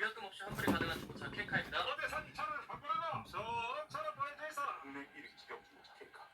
위약금 없이 환불이 가능한 중고차 케이카입니다. 어디 산 차를 바꾸라고 저런 차를 보내줘 있어라. 국내 1위 직영 중고차 케이카.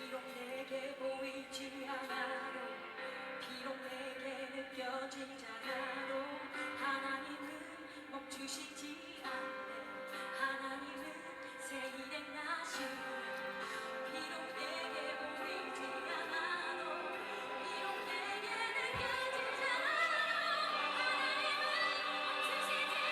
비록 내게 보이지 않아도 비록 내게 느껴지지 않아도 하나님은 멈추시지 않네. 하나님은 새 일행 나시네. 비록 내게 보이지 않아도 비록 내게 느껴지지 않아도 하나님은 멈추시지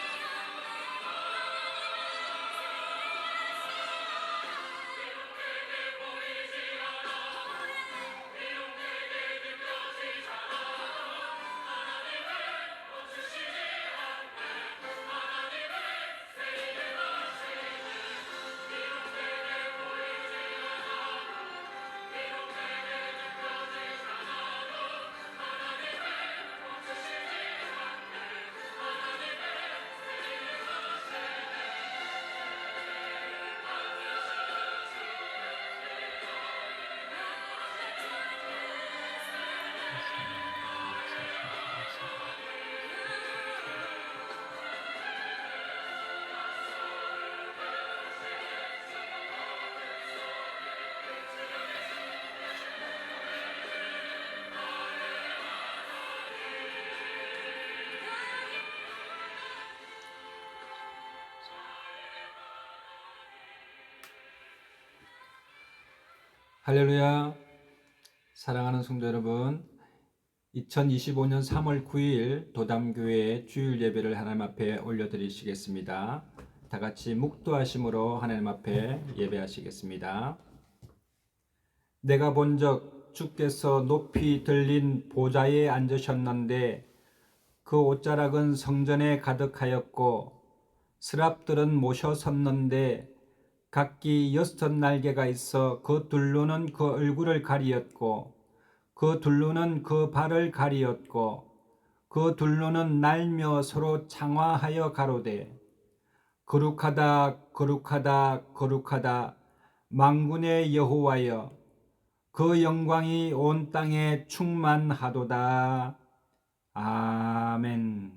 할렐루야. 사랑하는 성도 여러분, 2025년 3월 9일 도담교회 주일 예배를 하나님 앞에 올려드리시겠습니다. 다 같이 묵도하심으로 하나님 앞에 예배하시겠습니다. 내가 본적 주께서 높이 들린 보좌에 앉으셨는데 그 옷자락은 성전에 가득하였고 스랍들은 모셔 섰는데 각기 6날개가 있어 그 둘로는 그 얼굴을 가리었고 그 둘로는 그 발을 가리었고 그 둘로는 날며 서로 창화하여 가로되 거룩하다 거룩하다 거룩하다 만군의 여호와여 그 영광이 온 땅에 충만하도다. 아멘.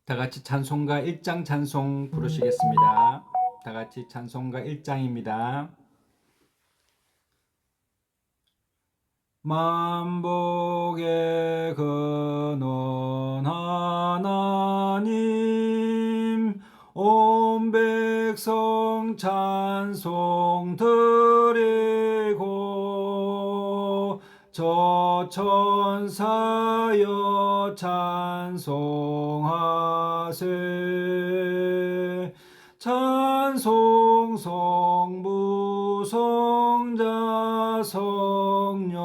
다 같이 찬송가 1장 찬송 부르시겠습니다. 다 같이 찬송가 1장입니다. 만복의 근원 하나님 온 백성 찬송 드리고 저 천사여 찬송하세 찬송 성부 성자 성령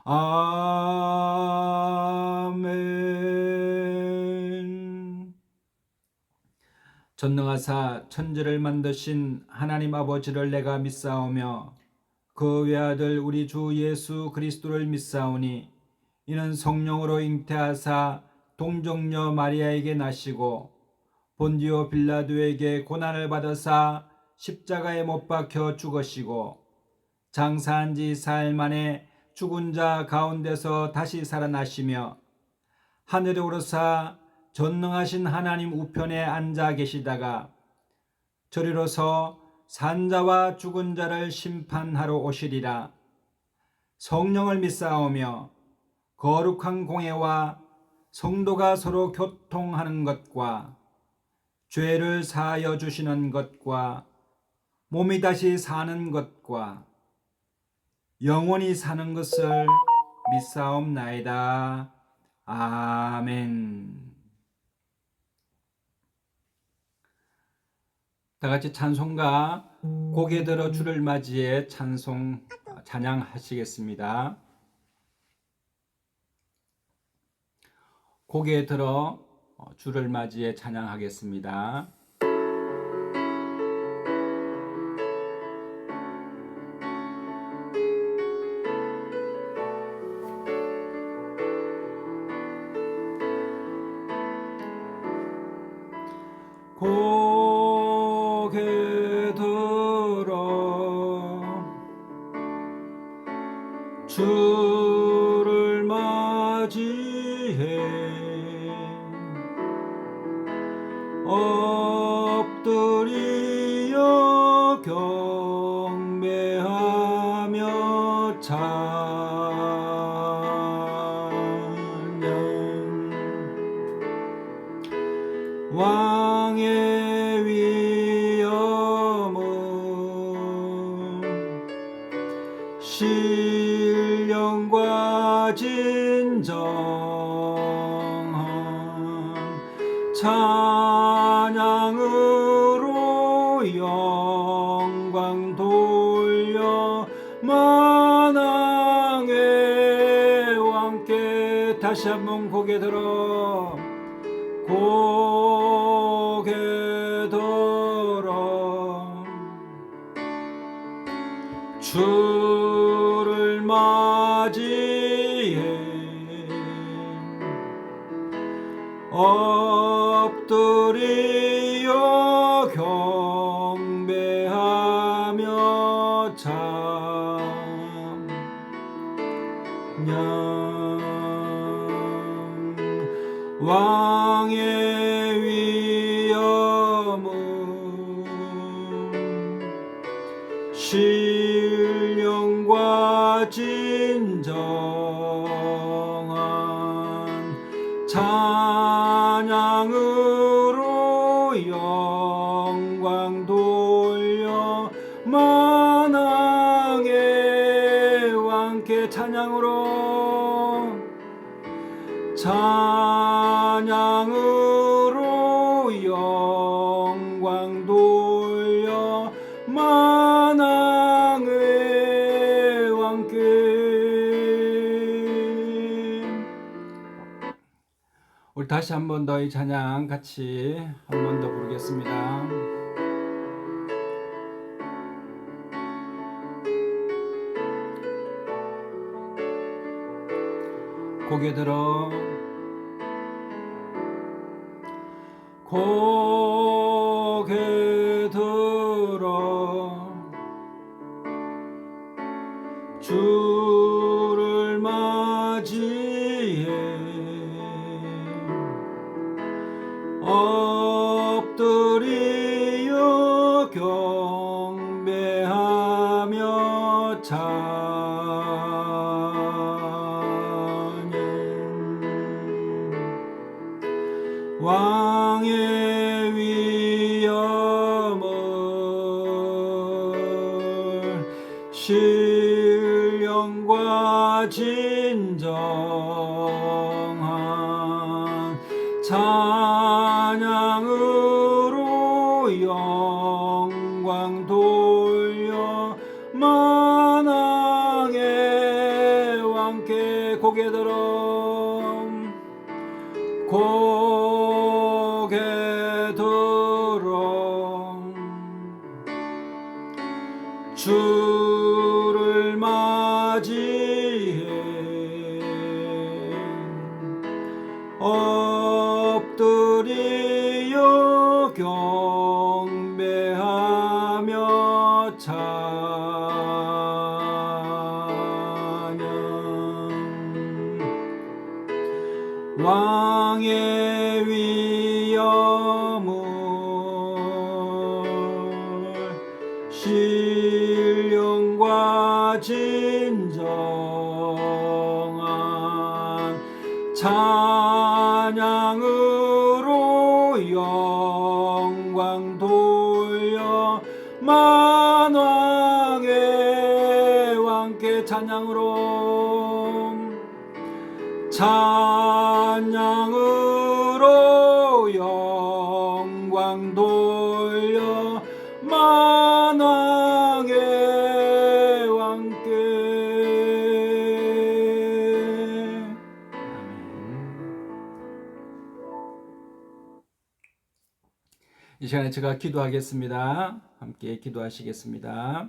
아멘. 전능하사 천지를 만드신 하나님 아버지를 내가 믿사오며 그 외아들 우리 주 예수 그리스도를 믿사오니 이는 성령으로 잉태하사 동정녀 마리아에게 나시고 본디오 빌라도에게 고난을 받으사 십자가에 못 박혀 죽으시고 장사한 지 4일 만에 죽은 자 가운데서 다시 살아나시며 하늘에 오르사 전능하신 하나님 우편에 앉아 계시다가 저리로서 산자와 죽은 자를 심판하러 오시리라. 성령을 믿사오며 거룩한 공회와 성도가 서로 교통하는 것과 죄를 사하여 주시는 것과 몸이 다시 사는 것과 영원히 사는 것을 믿사옵나이다. 아멘. 다 같이 찬송가 고개 들어 주를 맞이해 찬양하시겠습니다. 고개 들어 주를 맞이해 찬양하겠습니다. 고개 들어 주를 맞이해 엎드리어 경배하며 찬양 왕의 위엄은 신령과 진정한 찬양으로 영광 돌려 만왕의 왕께 다시 한번 고개 들어 고개 들어 주를 맞이해 엎드리어 경배하며 찬양 왕의 위엄은 신령과 진정한 찬양으로 영광 돌려 만왕의 왕께 찬양으로 영광 돌려 만왕의 왕께 우리 다시 한 번 더 이 찬양 같이 한 번 더 부르겠습니다. 고개 들어 고개 들어 주를 맞이해 엎드리어 경배하며 왕의 위엄을 신령과 진정한 찬양으로 영광 돌려 만왕의 왕께 고개 들어 고개 들어 주를 맞이해 엎드리어 경배하며 찬양 왕의 위엄을 신령과 진정한 찬양으로 영광 돌려 만왕의 왕께 찬양으로 영광 돌려 만왕의 왕께. 이 시간에 제가 기도하겠습니다. 함께 기도하시겠습니다.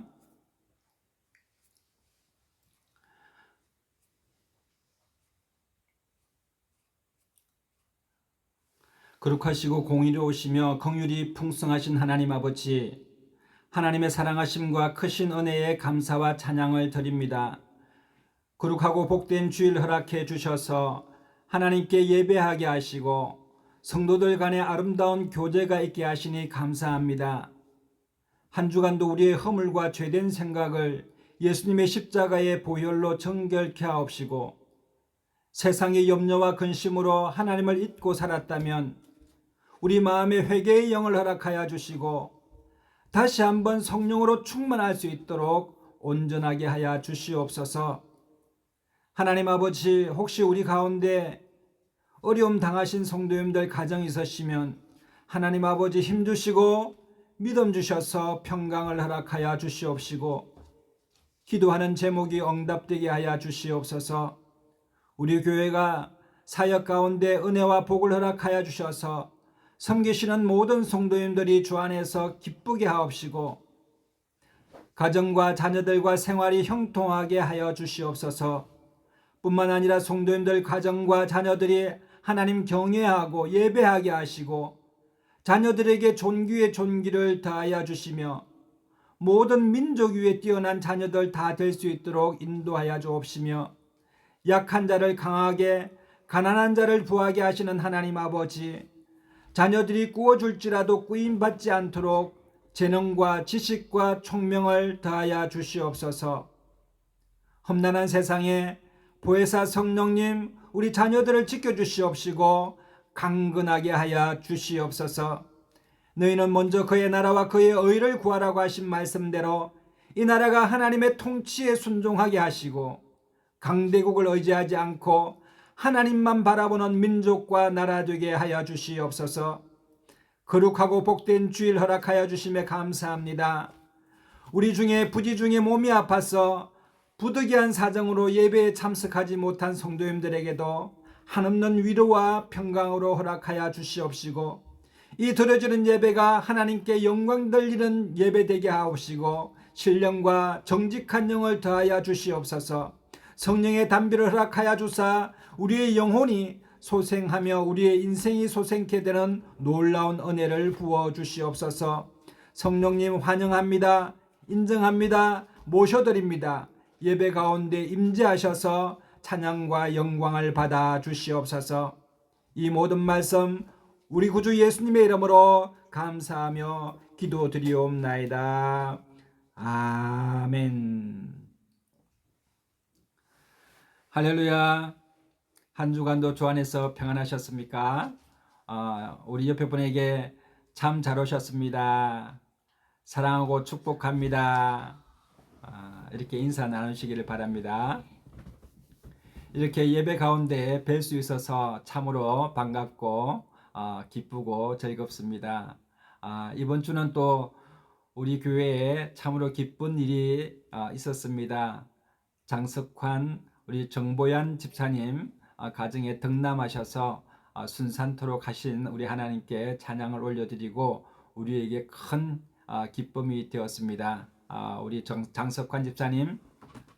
거룩하시고 공의로우시며 긍휼이 풍성하신 하나님 아버지, 하나님의 사랑하심과 크신 은혜에 감사와 찬양을 드립니다. 거룩하고 복된 주일 허락해 주셔서 하나님께 예배하게 하시고 성도들 간에 아름다운 교제가 있게 하시니 감사합니다. 한 주간도 우리의 허물과 죄된 생각을 예수님의 십자가의 보혈로 정결케 하옵시고 세상의 염려와 근심으로 하나님을 잊고 살았다면 우리 마음에 회개의 영을 허락하여 주시고 다시 한번 성령으로 충만할 수 있도록 온전하게 하여 주시옵소서. 하나님 아버지, 혹시 우리 가운데 어려움 당하신 성도님들 가정이 있으시면 하나님 아버지 힘주시고 믿음 주셔서 평강을 허락하여 주시옵시고 기도하는 제목이 응답되게 하여 주시옵소서. 우리 교회가 사역 가운데 은혜와 복을 허락하여 주셔서 섬기시는 모든 성도님들이 주 안에서 기쁘게 하옵시고 가정과 자녀들과 생활이 형통하게 하여 주시옵소서. 뿐만 아니라 성도님들 가정과 자녀들이 하나님 경외하고 예배하게 하시고 자녀들에게 존귀의 존귀를 더하여 주시며 모든 민족 위에 뛰어난 자녀들 다 될 수 있도록 인도하여 주옵시며 약한 자를 강하게 가난한 자를 부하게 하시는 하나님 아버지, 자녀들이 꾸어줄지라도 꾸임받지 않도록 재능과 지식과 총명을 더하여 주시옵소서. 험난한 세상에 보혜사 성령님 우리 자녀들을 지켜주시옵시고 강건하게 하여 주시옵소서. 너희는 먼저 그의 나라와 그의 의를 구하라고 하신 말씀대로 이 나라가 하나님의 통치에 순종하게 하시고 강대국을 의지하지 않고 하나님만 바라보는 민족과 나라 되게 하여 주시옵소서. 거룩하고 복된 주일 허락하여 주심에 감사합니다. 우리 중에 부지 중에 몸이 아파서 부득이한 사정으로 예배에 참석하지 못한 성도님들에게도 한없는 위로와 평강으로 허락하여 주시옵시고 이 드려지는 예배가 하나님께 영광 돌리는 예배 되게 하옵시고 신령과 정직한 영을 더하여 주시옵소서. 성령의 담비를 허락하여 주사 우리의 영혼이 소생하며 우리의 인생이 소생케 되는 놀라운 은혜를 부어 주시옵소서. 성령님 환영합니다. 인정합니다. 모셔드립니다. 예배 가운데 임재하셔서 찬양과 영광을 받아 주시옵소서. 이 모든 말씀 우리 구주 예수님의 이름으로 감사하며 기도드리옵나이다. 아멘. 할렐루야. 한 주간도 주 안에서 평안하셨습니까? 우리 옆에 분에게 참 잘 오셨습니다. 사랑하고 축복합니다. 이렇게 인사 나누시기를 바랍니다. 이렇게 예배 가운데 뵐 수 있어서 참으로 반갑고 기쁘고 즐겁습니다. 이번 주는 또 우리 교회에 참으로 기쁜 일이 있었습니다. 장석환 우리 정보얀 집사님 가정에 덕남하셔서 순산토로 가신 우리 하나님께 찬양을 올려드리고 우리에게 큰 기쁨이 되었습니다. 우리 장석환 집사님,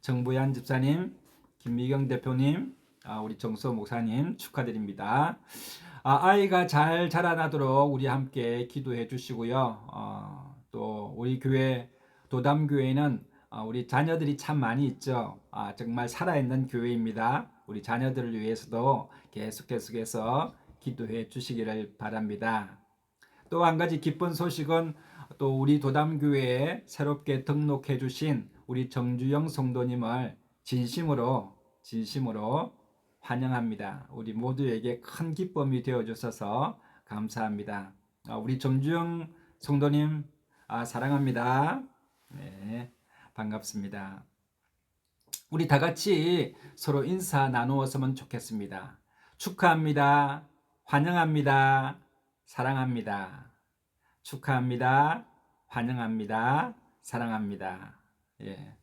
정보얀 집사님, 김미경 대표님, 우리 정소 목사님 축하드립니다. 아이가 잘 자라나도록 우리 함께 기도해 주시고요. 또 우리 교회 도담교회는 우리 자녀들이 참 많이 있죠. 정말 살아있는 교회입니다. 우리 자녀들을 위해서도 계속해서 기도해 주시기를 바랍니다. 또 한 가지 기쁜 소식은 또 우리 도담교회에 새롭게 등록해 주신 우리 정주영 성도님을 진심으로 환영합니다. 우리 모두에게 큰 기쁨이 되어 주셔서 감사합니다. 우리 정주영 성도님 사랑합니다. 네, 반갑습니다. 우리 다 같이 서로 인사 나누었으면 좋겠습니다. 축하합니다. 환영합니다. 사랑합니다. 축하합니다. 환영합니다. 사랑합니다. 예.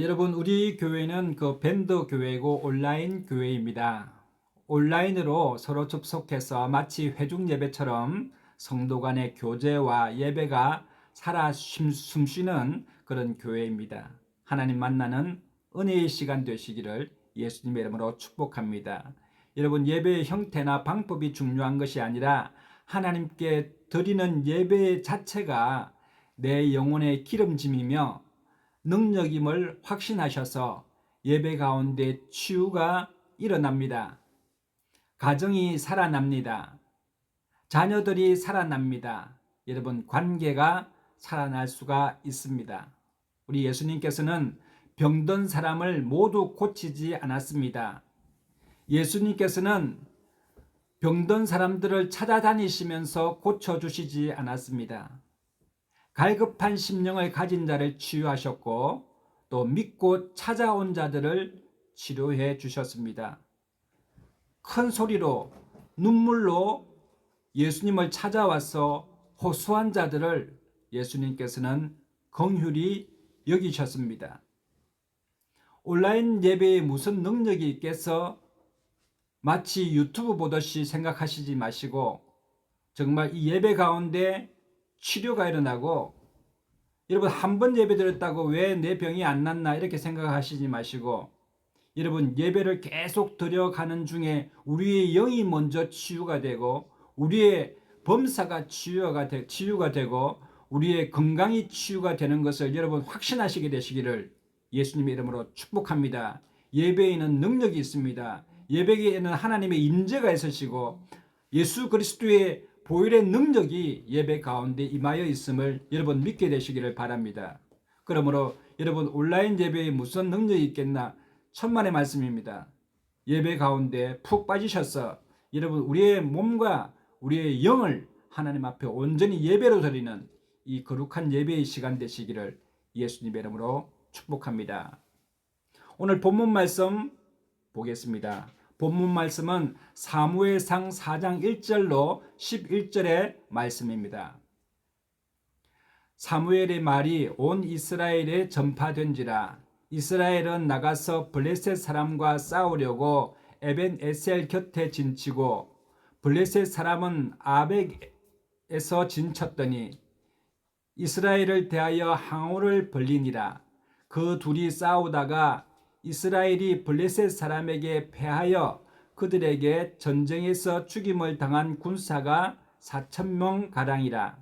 여러분 우리 교회는 그 밴드 교회고 온라인 교회입니다. 온라인으로 서로 접속해서 마치 회중 예배처럼 성도 간의 교제와 예배가 살아 숨쉬는 그런 교회입니다. 하나님 만나는 은혜의 시간 되시기를 예수님의 이름으로 축복합니다. 여러분 예배의 형태나 방법이 중요한 것이 아니라 하나님께 드리는 예배 자체가 내 영혼의 기름짐이며 능력임을 확신하셔서 예배 가운데 치유가 일어납니다. 가정이 살아납니다. 자녀들이 살아납니다. 여러분 관계가 살아날 수가 있습니다. 우리 예수님께서는 병든 사람을 모두 고치지 않았습니다. 예수님께서는 병든 사람들을 찾아다니시면서 고쳐주시지 않았습니다. 갈급한 심령을 가진 자를 치유하셨고 또 믿고 찾아온 자들을 치료해 주셨습니다. 큰 소리로 눈물로 예수님을 찾아와서 호소한 자들을 예수님께서는 긍휼히 여기셨습니다. 온라인 예배에 무슨 능력이 있겠어? 마치 유튜브 보듯이 생각하시지 마시고 정말 이 예배 가운데 치료가 일어나고 여러분 한 번 예배 드렸다고 왜 내 병이 안 낫나 이렇게 생각하시지 마시고 여러분 예배를 계속 드려가는 중에 우리의 영이 먼저 치유가 되고 우리의 범사가 치유가 되고 우리의 건강이 치유가 되는 것을 여러분 확신하시게 되시기를 예수님의 이름으로 축복합니다. 예배에는 능력이 있습니다. 예배에는 하나님의 임재가 있으시고 예수 그리스도의 보혈의 능력이 예배 가운데 임하여 있음을 여러분 믿게 되시기를 바랍니다. 그러므로 여러분 온라인 예배에 무슨 능력이 있겠나? 천만의 말씀입니다. 예배 가운데 푹 빠지셔서 여러분 우리의 몸과 우리의 영을 하나님 앞에 온전히 예배로 드리는 이 거룩한 예배의 시간 되시기를 예수님의 이름으로 축복합니다. 오늘 본문 말씀 보겠습니다. 본문 말씀은 사무엘상 4장 1절로 11절의 말씀입니다. 사무엘의 말이 온 이스라엘에 전파된지라 이스라엘은 나가서 블레셋 사람과 싸우려고 에벤에셀 곁에 진치고 블레셋 사람은 아벡에서 진쳤더니 이스라엘을 대하여 항우를 벌리니라. 그 둘이 싸우다가 이스라엘이 블레셋 사람에게 패하여 그들에게 전쟁에서 죽임을 당한 군사가 4,000명 가량이라.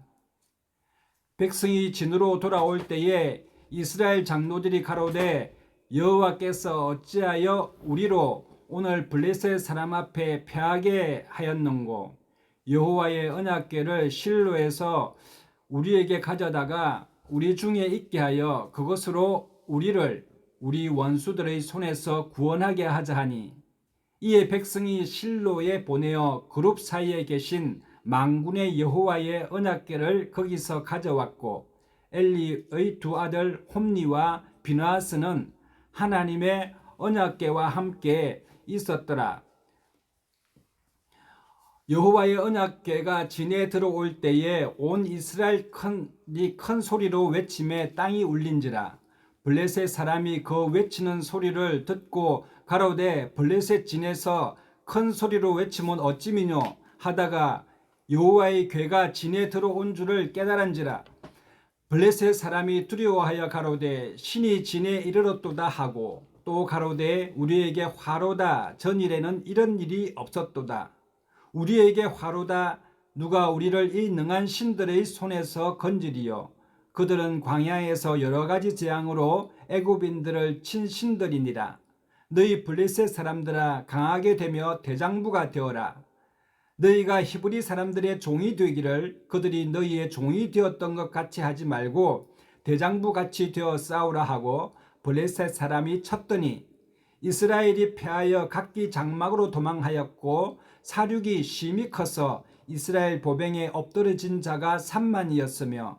백성이 진으로 돌아올 때에 이스라엘 장로들이 가로되 여호와께서 어찌하여 우리로 오늘 블레셋 사람 앞에 패하게 하였는고 여호와의 언약궤를 실로에서 우리에게 가져다가 우리 중에 있게 하여 그것으로 우리를 우리 원수들의 손에서 구원하게 하자 하니 이에 백성이 실로에 보내어 그룹 사이에 계신 만군의 여호와의 언약궤를 거기서 가져왔고 엘리의 두 아들 홈니와 비느하스는 하나님의 언약궤와 함께 있었더라. 여호와의 언약궤가 진에 들어올 때에 온 이스라엘 큰 소리로 외침에 땅이 울린지라. 블레셋 사람이 그 외치는 소리를 듣고 가로되 블레셋 진에서 큰 소리로 외치면 어찌미뇨 하다가 여호와의 궤가 진에 들어온 줄을 깨달은지라. 블레셋 사람이 두려워하여 가로되 신이 진에 이르렀도다 하고 또 가로되 우리에게 화로다 전일에는 이런 일이 없었도다. 우리에게 화로다 누가 우리를 이 능한 신들의 손에서 건지리요. 그들은 광야에서 여러 가지 재앙으로 애굽인들을 친 신들이니라. 너희 블레셋 사람들아 강하게 되며 대장부가 되어라. 너희가 히브리 사람들의 종이 되기를 그들이 너희의 종이 되었던 것 같이 하지 말고 대장부같이 되어 싸우라 하고 블레셋 사람이 쳤더니 이스라엘이 패하여 각기 장막으로 도망하였고 사륙이 심히 커서 이스라엘 보병에 엎드러진 자가 3만이었으며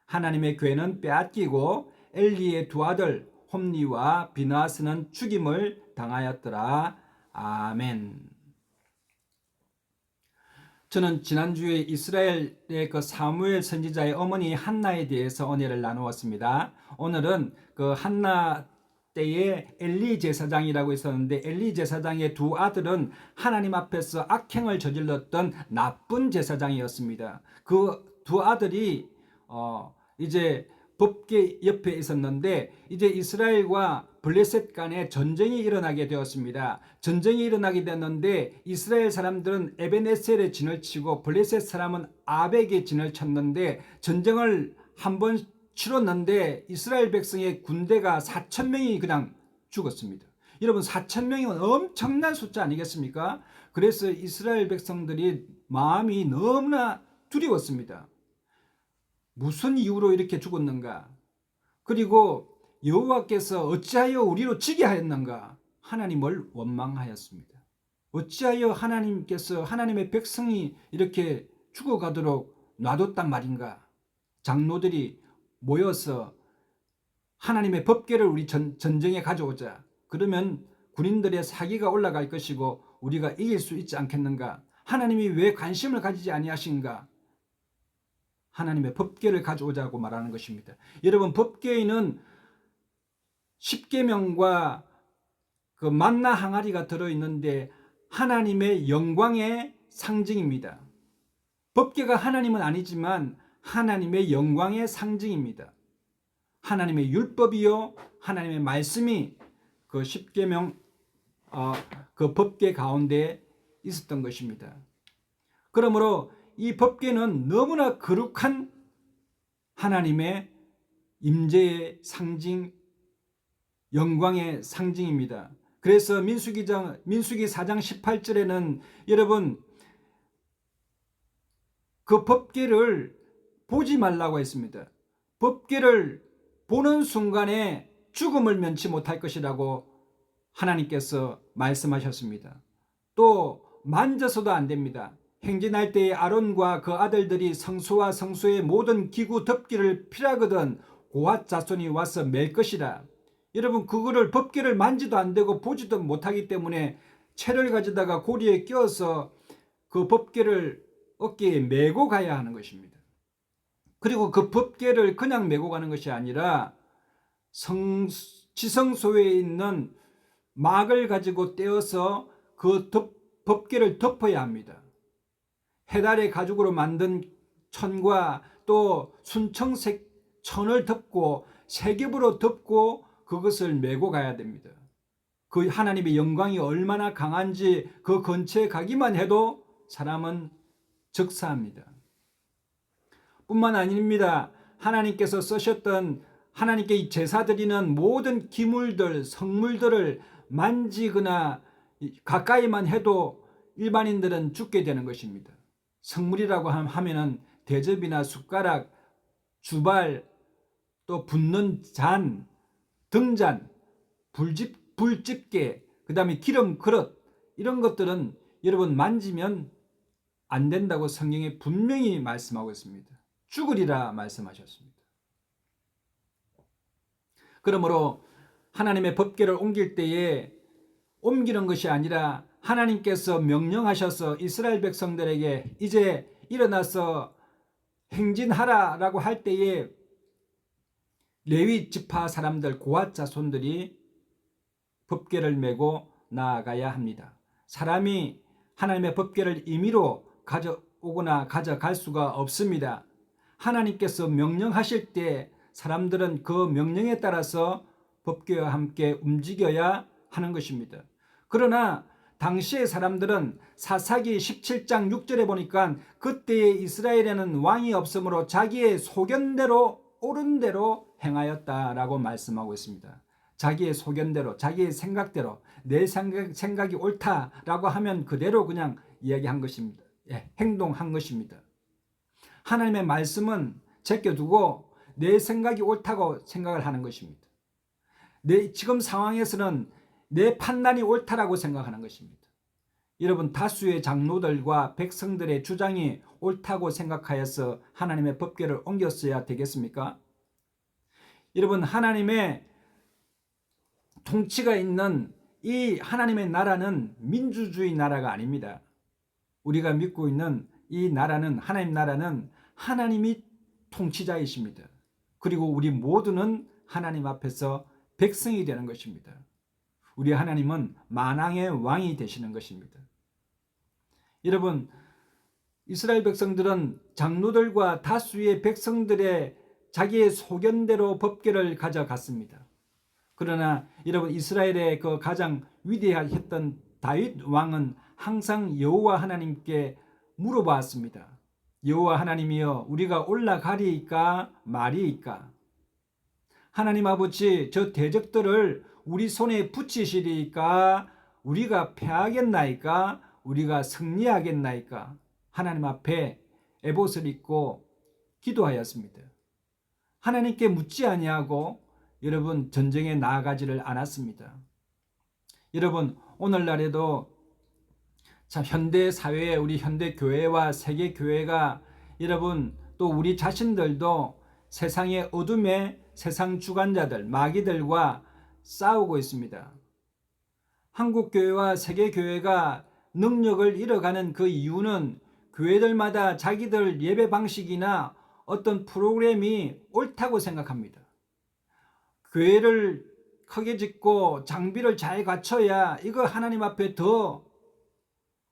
하나님의 궤는 빼앗기고 엘리의 두 아들 홈니와 비느하스는 죽임을 당하였더라. 아멘. 저는 지난주에 이스라엘의 그 사무엘 선지자의 어머니 한나에 대해서 은혜를 나누었습니다. 오늘은 그 한나 때에 엘리 제사장이라고 있었는데 엘리 제사장의 두 아들은 하나님 앞에서 악행을 저질렀던 나쁜 제사장이었습니다. 그 두 아들이 이제 법궤 옆에 있었는데 이제 이스라엘과 블레셋 간에 전쟁이 일어나게 되었습니다. 전쟁이 일어나게 됐는데 이스라엘 사람들은 에벤에셀에 진을 치고 블레셋 사람은 아벡에 진을 쳤는데 전쟁을 한번 치렀는데 이스라엘 백성의 군대가 4,000명이 그냥 죽었습니다. 여러분 4,000명이면 엄청난 숫자 아니겠습니까? 그래서 이스라엘 백성들이 마음이 너무나 두려웠습니다. 무슨 이유로 이렇게 죽었는가? 그리고 여호와께서 어찌하여 우리로 지게 하였는가? 하나님을 원망하였습니다. 어찌하여 하나님께서 하나님의 백성이 이렇게 죽어가도록 놔뒀단 말인가? 장로들이 모여서 하나님의 법궤를 우리 전쟁에 가져오자. 그러면 군인들의 사기가 올라갈 것이고 우리가 이길 수 있지 않겠는가? 하나님이 왜 관심을 가지지 아니하신가? 하나님의 법궤를 가져오자고 말하는 것입니다. 여러분 법궤에는 10계명과 그 만나 항아리가 들어있는데 하나님의 영광의 상징입니다. 법궤가 하나님은 아니지만 하나님의 영광의 상징입니다. 하나님의 율법이요 하나님의 말씀이 그 10계명 그 법궤 가운데 있었던 것입니다. 그러므로 이 법궤는 너무나 거룩한 하나님의 임재의 상징, 영광의 상징입니다. 그래서 민수기 4장 18절에는 여러분 그 법궤를 보지 말라고 했습니다. 법궤를 보는 순간에 죽음을 면치 못할 것이라고 하나님께서 말씀하셨습니다. 또 만져서도 안 됩니다. 행진할 때에 아론과 그 아들들이 성소와 성소의 모든 기구 덮기를 피하거든 고핫 자손이 와서 맬 것이라. 여러분 그거를 법궤를 만지도 안 되고 보지도 못하기 때문에 채를 가져다가 고리에 끼워서 그 법궤를 어깨에 메고 가야 하는 것입니다. 그리고 그 법궤를 그냥 메고 가는 것이 아니라 지성소에 있는 막을 가지고 떼어서 그 법궤를 덮어야 합니다. 해달의 가죽으로 만든 천과 또 순청색 천을 덮고 세겹으로 덮고 그것을 메고 가야 됩니다. 그 하나님의 영광이 얼마나 강한지 그 근처에 가기만 해도 사람은 즉사합니다. 뿐만 아닙니다. 하나님께서 쓰셨던 하나님께 제사 드리는 모든 기물들, 성물들을 만지거나 가까이만 해도 일반인들은 죽게 되는 것입니다. 성물이라고 하면은 대접이나 숟가락, 주발, 또 붓는 잔, 등잔, 불집게, 그 다음에 기름 그릇, 이런 것들은 여러분 만지면 안 된다고 성경에 분명히 말씀하고 있습니다. 죽으리라 말씀하셨습니다. 그러므로 하나님의 법궤를 옮길 때에 옮기는 것이 아니라 하나님께서 명령하셔서 이스라엘 백성들에게 이제 일어나서 행진하라라고 할 때에 레위 지파 사람들, 고앗 자손들이 법궤를 메고 나아가야 합니다. 사람이 하나님의 법궤를 임의로 가져오거나 가져갈 수가 없습니다. 하나님께서 명령하실 때 사람들은 그 명령에 따라서 법궤와 함께 움직여야 하는 것입니다. 그러나 당시의 사람들은 사사기 17장 6절에 보니까 그때의 이스라엘에는 왕이 없으므로 자기의 소견대로 옳은 대로 행하였다라고 말씀하고 있습니다. 자기의 소견대로, 자기의 생각대로, 내 생각이 옳다라고 하면 그대로 그냥 이야기한 것입니다. 행동한 것입니다. 하나님의 말씀은 제껴두고 내 생각이 옳다고 생각을 하는 것입니다. 지금 상황에서는 내 판단이 옳다라고 생각하는 것입니다. 여러분, 다수의 장로들과 백성들의 주장이 옳다고 생각하여서 하나님의 법궤를 옮겼어야 되겠습니까? 여러분, 하나님의 통치가 있는 이 하나님의 나라는 민주주의 나라가 아닙니다. 우리가 믿고 있는 이 나라는, 하나님 나라는 하나님이 통치자이십니다. 그리고 우리 모두는 하나님 앞에서 백성이 되는 것입니다. 우리 하나님은 만왕의 왕이 되시는 것입니다. 여러분, 이스라엘 백성들은 장로들과 다수의 백성들의 자기의 소견대로 법궤를 가져갔습니다. 그러나 여러분, 이스라엘의 그 가장 위대했던 다윗 왕은 항상 여호와 하나님께 물어봤습니다. 여호와 하나님이여, 우리가 올라가리이까 말이이까? 하나님 아버지, 저 대적들을 우리 손에 붙이시리이까? 우리가 패하겠나이까? 우리가 승리하겠나이까? 하나님 앞에 에봇을 입고 기도하였습니다. 하나님께 묻지 아니하고 여러분 전쟁에 나아가지를 않았습니다. 여러분, 오늘날에도 참 현대 사회에, 우리 현대 교회와 세계 교회가, 여러분 또 우리 자신들도 세상의 어둠에 세상 주관자들, 마귀들과 싸우고 있습니다. 한국 교회와 세계 교회가 능력을 잃어가는 그 이유는 교회들마다 자기들 예배 방식이나 어떤 프로그램이 옳다고 생각합니다. 교회를 크게 짓고 장비를 잘 갖춰야 이거 하나님 앞에 더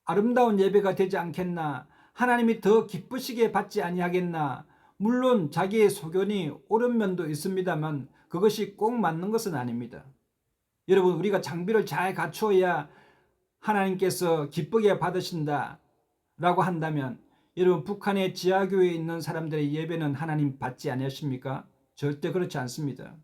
아름다운 예배가 되지 않겠나, 하나님이 더 기쁘시게 받지 아니하겠나. 물론 자기의 소견이 옳은 면도 있습니다만 그것이 꼭 맞는 것은 아닙니다. 여러분, 우리가 장비를 잘 갖추어야 하나님께서 기쁘게 받으신다 라고 한다면, 여러분, 북한의 지하교회에 있는 사람들의 예배는 하나님 받지 아니하십니까? 절대 그렇지 않습니다.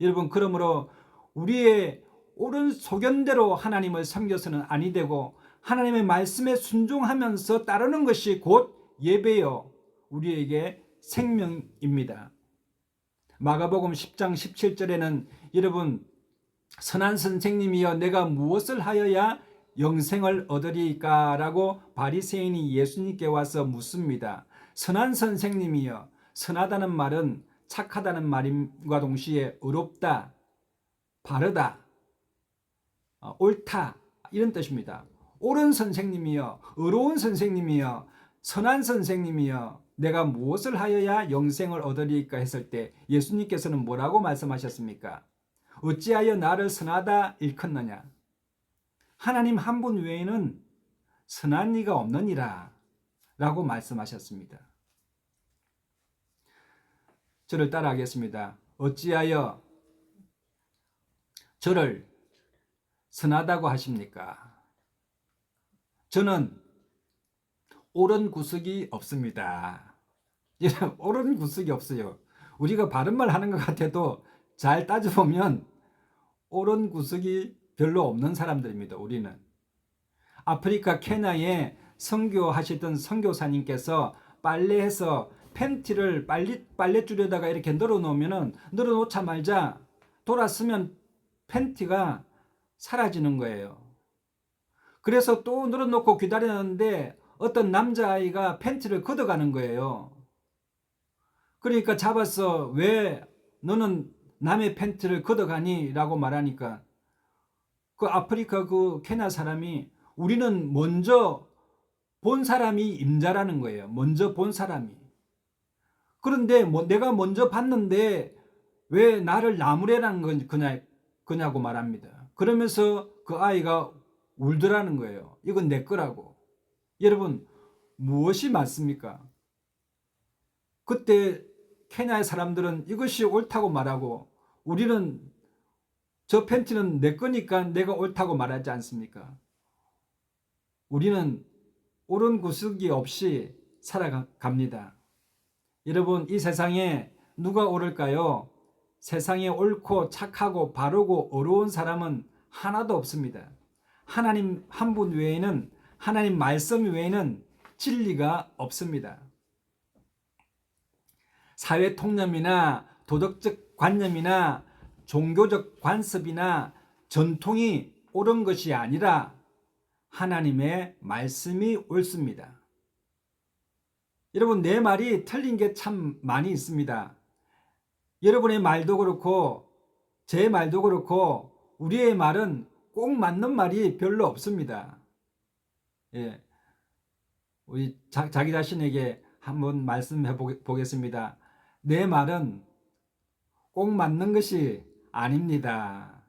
여러분, 그러므로 우리의 옳은 소견대로 하나님을 섬겨서는 아니 되고 하나님의 말씀에 순종하면서 따르는 것이 곧 예배요, 우리에게 생명입니다. 마가복음 10장 17절에는 여러분, 선한 선생님이여, 내가 무엇을 하여야 영생을 얻으리까? 라고 바리새인이 예수님께 와서 묻습니다. 선한 선생님이여, 선하다는 말은 착하다는 말임과 동시에 의롭다, 바르다, 옳다, 이런 뜻입니다. 옳은 선생님이여, 의로운 선생님이여, 선한 선생님이여, 내가 무엇을 하여야 영생을 얻으리까 했을 때 예수님께서는 뭐라고 말씀하셨습니까? 어찌하여 나를 선하다 일컫느냐. 하나님 한 분 외에는 선한 이가 없느니라 라고 말씀하셨습니다. 저를 따라하겠습니다. 어찌하여 저를 선하다고 하십니까? 저는 옳은 구석이 없습니다. 옳은 구석이 없어요. 우리가 바른말 하는 것 같아도 잘 따져보면 옳은 구석이 별로 없는 사람들입니다. 우리는. 아프리카 케냐에 선교하시던 선교사님께서 빨래해서 팬티를 빨랫줄에다가 이렇게 널어놓자마자 돌아서면 팬티가 사라지는 거예요. 그래서 또 널어놓고 기다렸는데 어떤 남자아이가 팬티를 걷어가는 거예요. 그러니까 잡아서 왜 너는 남의 팬티를 걷어가니? 라고 말하니까 그 아프리카 그 케냐 사람이 우리는 먼저 본 사람이 임자라는 거예요. 먼저 본 사람이. 그런데 내가 먼저 봤는데 왜 나를 나무래라는 거냐고 말합니다. 그러면서 그 아이가 울더라는 거예요. 이건 내 거라고. 여러분, 무엇이 맞습니까? 그때 케냐의 사람들은 이것이 옳다고 말하고 우리는 저 팬티는 내 거니까 내가 옳다고 말하지 않습니까? 우리는 옳은 구석이 없이 살아갑니다. 여러분, 이 세상에 누가 옳을까요? 세상에 옳고 착하고 바르고 어려운 사람은 하나도 없습니다. 하나님 한 분 외에는, 하나님 말씀 외에는 진리가 없습니다. 사회 통념이나 도덕적 관념이나 종교적 관습이나 전통이 옳은 것이 아니라 하나님의 말씀이 옳습니다. 여러분, 내 말이 틀린 게 참 많이 있습니다. 여러분의 말도 그렇고 제 말도 그렇고 우리의 말은 꼭 맞는 말이 별로 없습니다. 예, 우리 자기 자신에게 한번 말씀해 보겠습니다. 내 말은 꼭 맞는 것이 아닙니다.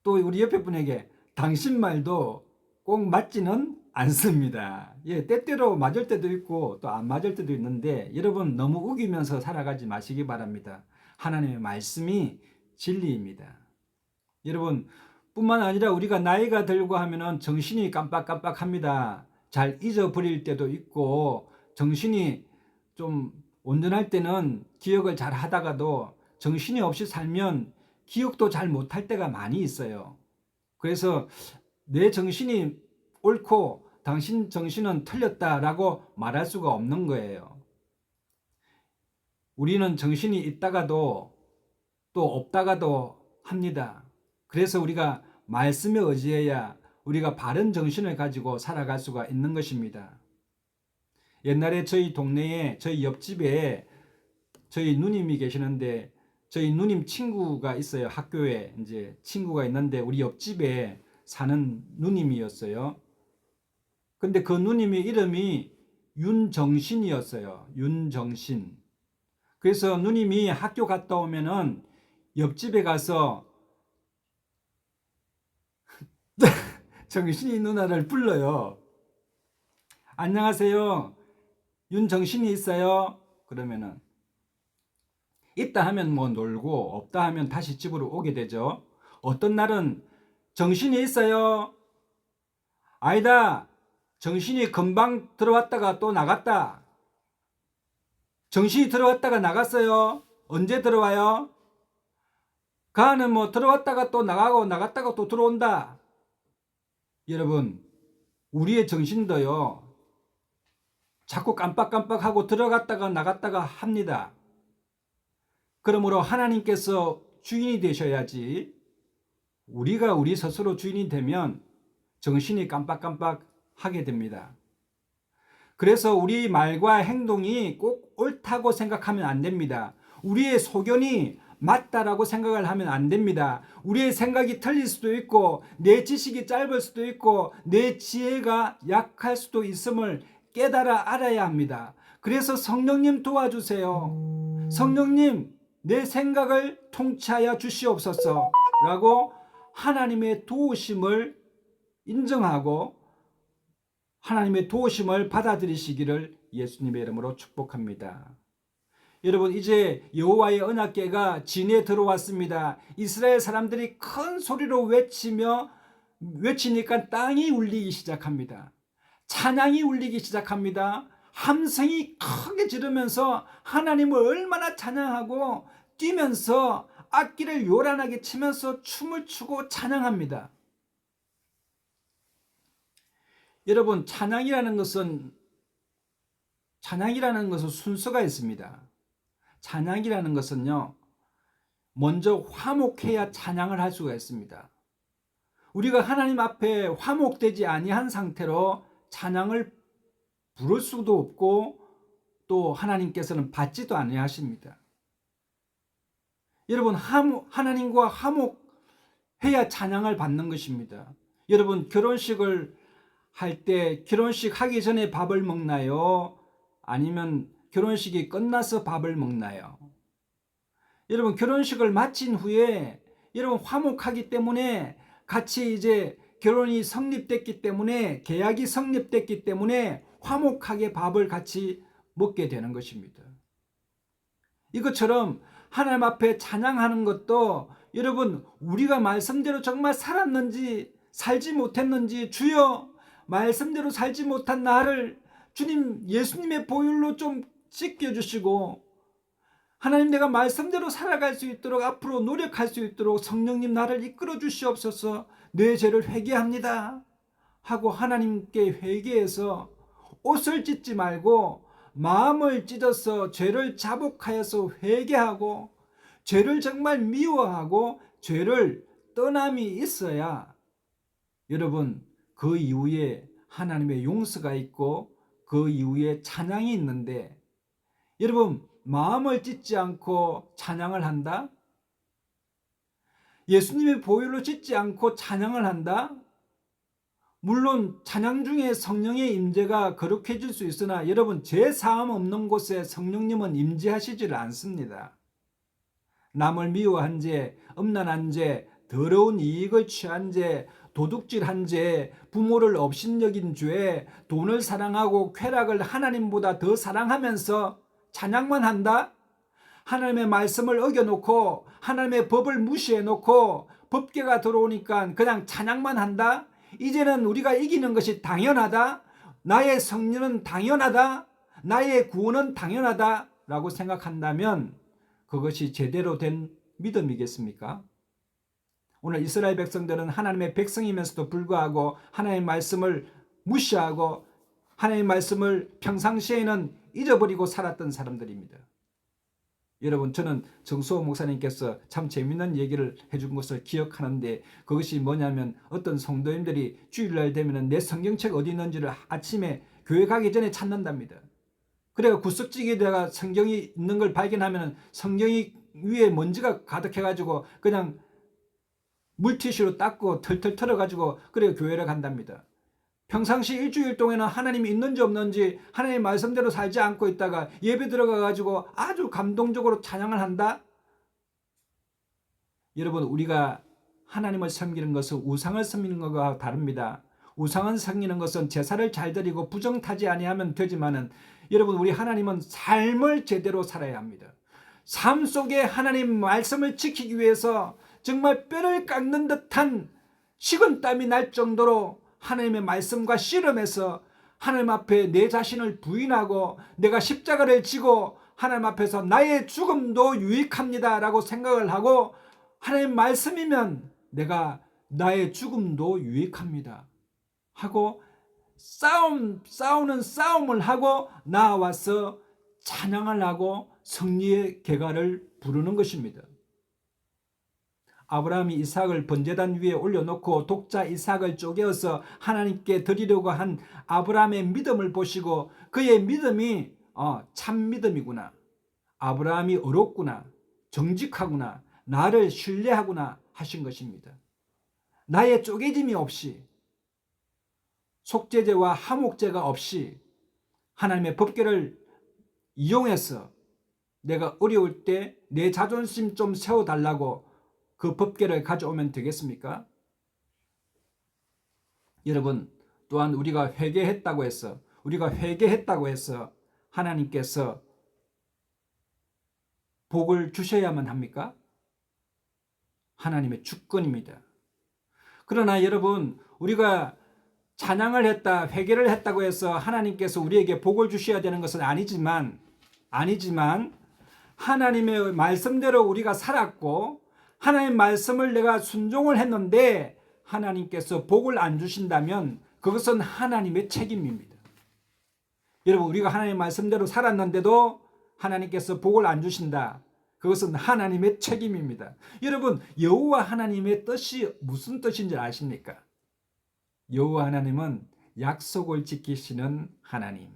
또 우리 옆에 분에게 당신 말도 꼭 맞지는 않습니다. 예, 때때로 맞을 때도 있고 또 안 맞을 때도 있는데 여러분 너무 우기면서 살아가지 마시기 바랍니다. 하나님의 말씀이 진리입니다. 여러분, 뿐만 아니라 우리가 나이가 들고 하면은 정신이 깜빡깜빡합니다. 잘 잊어버릴 때도 있고 정신이 좀 온전할 때는 기억을 잘 하다가도 정신이 없이 살면 기억도 잘 못할 때가 많이 있어요. 그래서 내 정신이 옳고 당신 정신은 틀렸다라고 말할 수가 없는 거예요. 우리는 정신이 있다가도 또 없다가도 합니다. 그래서 우리가 말씀에 의지해야 우리가 바른 정신을 가지고 살아갈 수가 있는 것입니다. 옛날에 저희 동네에 저희 옆집에 저희 누님이 계시는데 저희 누님 친구가 있어요. 학교에 이제 친구가 있는데 우리 옆집에 사는 누님이었어요. 근데 그 누님의 이름이 윤정신이었어요. 윤정신. 그래서 누님이 학교 갔다 오면은 옆집에 가서 정신이 누나를 불러요. 안녕하세요. 윤정신이 있어요? 그러면은 있다 하면 뭐 놀고 없다 하면 다시 집으로 오게 되죠. 어떤 날은 정신이 있어요? 아니다. 정신이 금방 들어왔다가 또 나갔다. 정신이 들어왔다가 나갔어요. 언제 들어와요? 가는 뭐 들어왔다가 또 나가고 나갔다가 또 들어온다. 여러분, 우리의 정신도요. 자꾸 깜빡깜빡하고 들어갔다가 나갔다가 합니다. 그러므로 하나님께서 주인이 되셔야지 우리가 우리 스스로 주인이 되면 정신이 깜빡깜빡 하게 됩니다. 그래서 우리 말과 행동이 꼭 옳다고 생각하면 안 됩니다. 우리의 소견이 맞다라고 생각을 하면 안 됩니다. 우리의 생각이 틀릴 수도 있고 내 지식이 짧을 수도 있고 내 지혜가 약할 수도 있음을 깨달아 알아야 합니다. 그래서 성령님 도와주세요. 성령님, 내 생각을 통치하여 주시옵소서 라고 하나님의 도우심을 인정하고 하나님의 도우심을 받아들이시기를 예수님의 이름으로 축복합니다. 여러분, 이제 여호와의 언약궤가 진에 들어왔습니다. 이스라엘 사람들이 큰 소리로 외치니까 땅이 울리기 시작합니다. 찬양이 울리기 시작합니다. 함성이 크게 지르면서 하나님을 얼마나 찬양하고 뛰면서 악기를 요란하게 치면서 춤을 추고 찬양합니다. 여러분, 찬양이라는 것은 순서가 있습니다. 찬양이라는 것은요, 먼저 화목해야 찬양을 할 수가 있습니다. 우리가 하나님 앞에 화목되지 아니한 상태로 찬양을 부를 수도 없고 또 하나님께서는 받지도 아니하십니다. 여러분, 하나님과 화목해야 찬양을 받는 것입니다. 여러분, 결혼식을 할 때 결혼식 하기 전에 밥을 먹나요? 아니면 결혼식이 끝나서 밥을 먹나요? 여러분, 결혼식을 마친 후에 여러분 화목하기 때문에 같이 이제 결혼이 성립됐기 때문에 계약이 성립됐기 때문에 화목하게 밥을 같이 먹게 되는 것입니다. 이것처럼 하나님 앞에 찬양하는 것도 여러분, 우리가 말씀대로 정말 살았는지 살지 못했는지, 주여 말씀대로 살지 못한 나를 주님 예수님의 보혈로 좀 씻겨주시고, 하나님 내가 말씀대로 살아갈 수 있도록 앞으로 노력할 수 있도록 성령님 나를 이끌어 주시옵소서, 내 죄를 회개합니다 하고 하나님께 회개해서 옷을 찢지 말고 마음을 찢어서 죄를 자복하여서 회개하고 죄를 정말 미워하고 죄를 떠남이 있어야 여러분, 그 이후에 하나님의 용서가 있고 그 이후에 찬양이 있는데, 여러분 마음을 찢지 않고 찬양을 한다? 예수님의 보혈로 찢지 않고 찬양을 한다? 물론 찬양 중에 성령의 임재가 거룩해질 수 있으나 여러분, 죄사함 없는 곳에 성령님은 임재하시질 않습니다. 남을 미워한 죄, 음란한 죄, 더러운 이익을 취한 죄, 도둑질한 죄, 부모를 업신여긴 죄, 돈을 사랑하고 쾌락을 하나님보다 더 사랑하면서 찬양만 한다? 하나님의 말씀을 어겨놓고 하나님의 법을 무시해놓고 법궤가 들어오니까 그냥 찬양만 한다? 이제는 우리가 이기는 것이 당연하다? 나의 성령은 당연하다? 나의 구원은 당연하다? 라고 생각한다면 그것이 제대로 된 믿음이겠습니까? 오늘 이스라엘 백성들은 하나님의 백성이면서도 불구하고 하나님의 말씀을 무시하고 하나님의 말씀을 평상시에는 잊어버리고 살았던 사람들입니다. 여러분, 저는 정수호 목사님께서 참 재미있는 얘기를 해준 것을 기억하는데, 그것이 뭐냐면 어떤 성도님들이 주일날 되면 내 성경책 어디 있는지를 아침에 교회 가기 전에 찾는답니다. 그래가 구석지기에다가 성경이 있는 걸 발견하면 성경이 위에 먼지가 가득해가지고 그냥 물티슈로 닦고 털털 털어가지고 그래 교회를 간답니다. 평상시 일주일 동안은 하나님이 있는지 없는지 하나님의 말씀대로 살지 않고 있다가 예배 들어가가지고 아주 감동적으로 찬양을 한다? 여러분, 우리가 하나님을 섬기는 것은 우상을 섬기는 것과 다릅니다. 우상을 섬기는 것은 제사를 잘 드리고 부정타지 아니하면 되지만은 여러분, 우리 하나님은 삶을 제대로 살아야 합니다. 삶 속에 하나님 말씀을 지키기 위해서 정말 뼈를 깎는 듯한 식은땀이 날 정도로 하나님의 말씀과 씨름해서 하나님 앞에 내 자신을 부인하고 내가 십자가를 지고 하나님 앞에서 나의 죽음도 유익합니다 라고 생각을 하고, 하나님 말씀이면 내가 나의 죽음도 유익합니다 하고 싸우는 싸움을 하고 나와서 찬양을 하고 승리의 계가를 부르는 것입니다. 아브라함이 이삭을 번제단 위에 올려놓고 독자 이삭을 쪼개어서 하나님께 드리려고 한 아브라함의 믿음을 보시고 그의 믿음이 참 믿음이구나, 아브라함이 어렵구나, 정직하구나, 나를 신뢰하구나 하신 것입니다. 나의 쪼개짐이 없이, 속죄제와 화목제가 없이 하나님의 법궤를 이용해서 내가 어려울 때 내 자존심 좀 세워달라고 그 법궤를 가져오면 되겠습니까? 여러분, 또한 우리가 회개했다고 해서 하나님께서 복을 주셔야만 합니까? 하나님의 주권입니다. 그러나 여러분, 우리가 찬양을 했다, 회개를 했다고 해서 하나님께서 우리에게 복을 주셔야 되는 것은 아니지만 하나님의 말씀대로 우리가 살았고 하나님의 말씀을 내가 순종을 했는데 하나님께서 복을 안 주신다면 그것은 하나님의 책임입니다. 여러분, 우리가 하나님의 말씀대로 살았는데도 하나님께서 복을 안 주신다. 그것은 하나님의 책임입니다. 여러분, 여호와 하나님의 뜻이 무슨 뜻인지 아십니까? 여호와 하나님은 약속을 지키시는 하나님,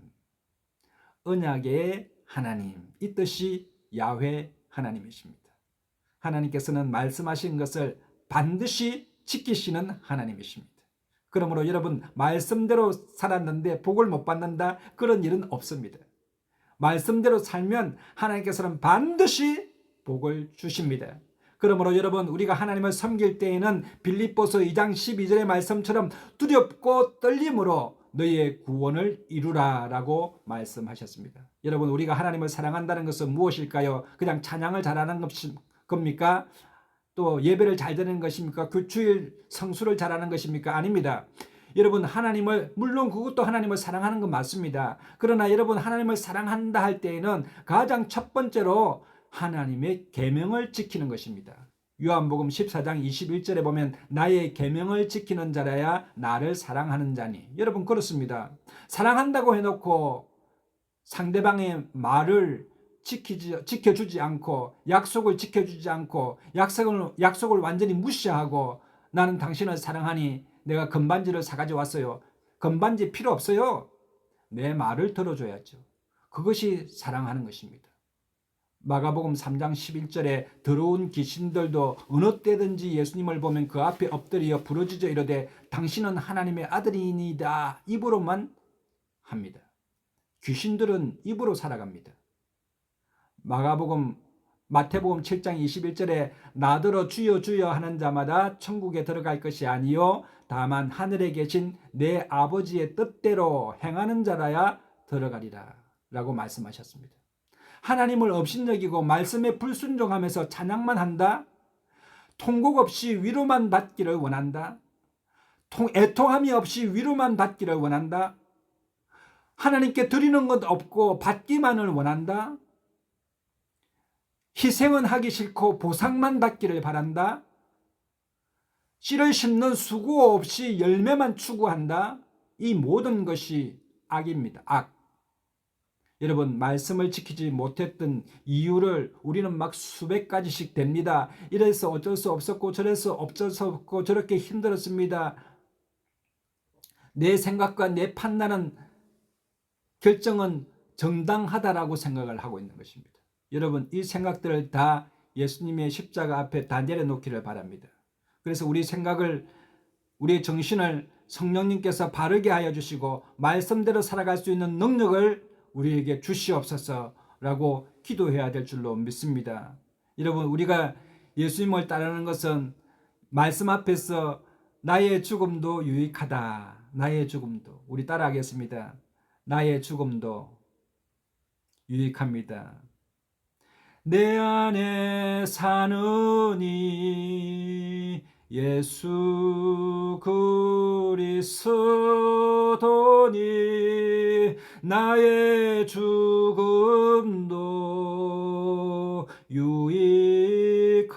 언약의 하나님, 이 뜻이 야훼 하나님이십니다. 하나님께서는 말씀하신 것을 반드시 지키시는 하나님이십니다. 그러므로 여러분, 말씀대로 살았는데 복을 못 받는다, 그런 일은 없습니다. 말씀대로 살면 하나님께서는 반드시 복을 주십니다. 그러므로 여러분, 우리가 하나님을 섬길 때에는 빌립보서 2장 12절의 말씀처럼 두렵고 떨림으로 너희의 구원을 이루라 라고 말씀하셨습니다. 여러분, 우리가 하나님을 사랑한다는 것은 무엇일까요? 그냥 찬양을 잘하는 겁니까? 또 예배를 잘 드리는 것입니까? 주일 성수를 잘하는 것입니까? 아닙니다. 여러분, 물론 그것도 하나님을 사랑하는 건 맞습니다. 그러나 여러분, 하나님을 사랑한다 할 때에는 가장 첫 번째로 하나님의 계명을 지키는 것입니다. 요한복음 14장 21절에 보면 나의 계명을 지키는 자라야 나를 사랑하는 자니. 여러분, 그렇습니다. 사랑한다고 해놓고 상대방의 말을 지켜주지 않고 약속을 지켜주지 않고 약속을 완전히 무시하고 나는 당신을 사랑하니 내가 건반지를 사가지고 왔어요. 건반지 필요 없어요. 내 말을 들어줘야죠. 그것이 사랑하는 것입니다. 마가복음 3장 11절에 더러운 귀신들도 어느 때든지 예수님을 보면 그 앞에 엎드려 부르짖어 이르되 당신은 하나님의 아들이니이다, 입으로만 합니다. 귀신들은 입으로 살아갑니다. 마태복음 7장 21절에 나더러 주여 주여 하는 자마다 천국에 들어갈 것이 아니요 다만 하늘에 계신 내 아버지의 뜻대로 행하는 자라야 들어가리라 라고 말씀하셨습니다. 하나님을 업신여기고 말씀에 불순종하면서 찬양만 한다? 통곡 없이 위로만 받기를 원한다? 애통함이 없이 위로만 받기를 원한다? 하나님께 드리는 것 없고 받기만을 원한다? 희생은 하기 싫고 보상만 받기를 바란다? 씨를 심는 수고 없이 열매만 추구한다? 이 모든 것이 악입니다. 악. 여러분, 말씀을 지키지 못했던 이유를 우리는 막 수백 가지씩 됩니다. 이래서 어쩔 수 없었고 저래서 어쩔 수 없고 저렇게 힘들었습니다. 내 생각과 내 판단은 결정은 정당하다라고 생각을 하고 있는 것입니다. 여러분, 이 생각들을 다 예수님의 십자가 앞에 다 내려놓기를 바랍니다. 그래서 우리의 정신을 성령님께서 바르게 하여 주시고 말씀대로 살아갈 수 있는 능력을 우리에게 주시옵소서라고 기도해야 될 줄로 믿습니다. 여러분, 우리가 예수님을 따르는 것은 말씀 앞에서 나의 죽음도 유익하다. 나의 죽음도. 우리 따라하겠습니다. 나의 죽음도 유익합니다. 내 안에 사느니 예수 그리스도니 나의 죽음도 유익함이라.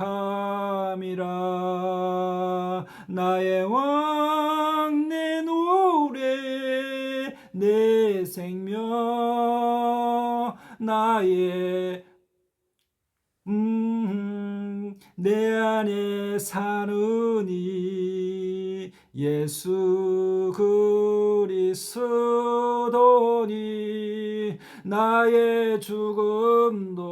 나의 왕 내 노래 내 생명 나의 내 안에 사느니 예수 그리스도니 나의 죽음도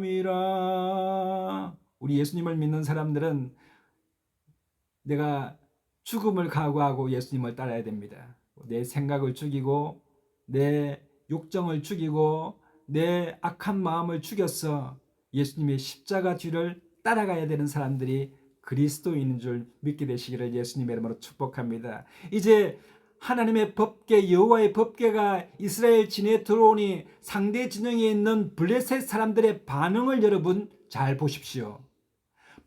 유익함이라. 우리 예수님을 믿는 사람들은 내가 죽음을 각오하고 예수님을 따라야 됩니다. 내 생각을 죽이고 내 욕정을 죽이고 내 악한 마음을 죽여서 예수님의 십자가 뒤를 따라가야 되는 사람들이 그리스도인인 줄 믿게 되시기를 예수님의 이름으로 축복합니다. 이제 하나님의 법궤, 여호와의 법궤가 이스라엘 진에 들어오니 상대 진영에 있는 블레셋 사람들의 반응을 여러분 잘 보십시오.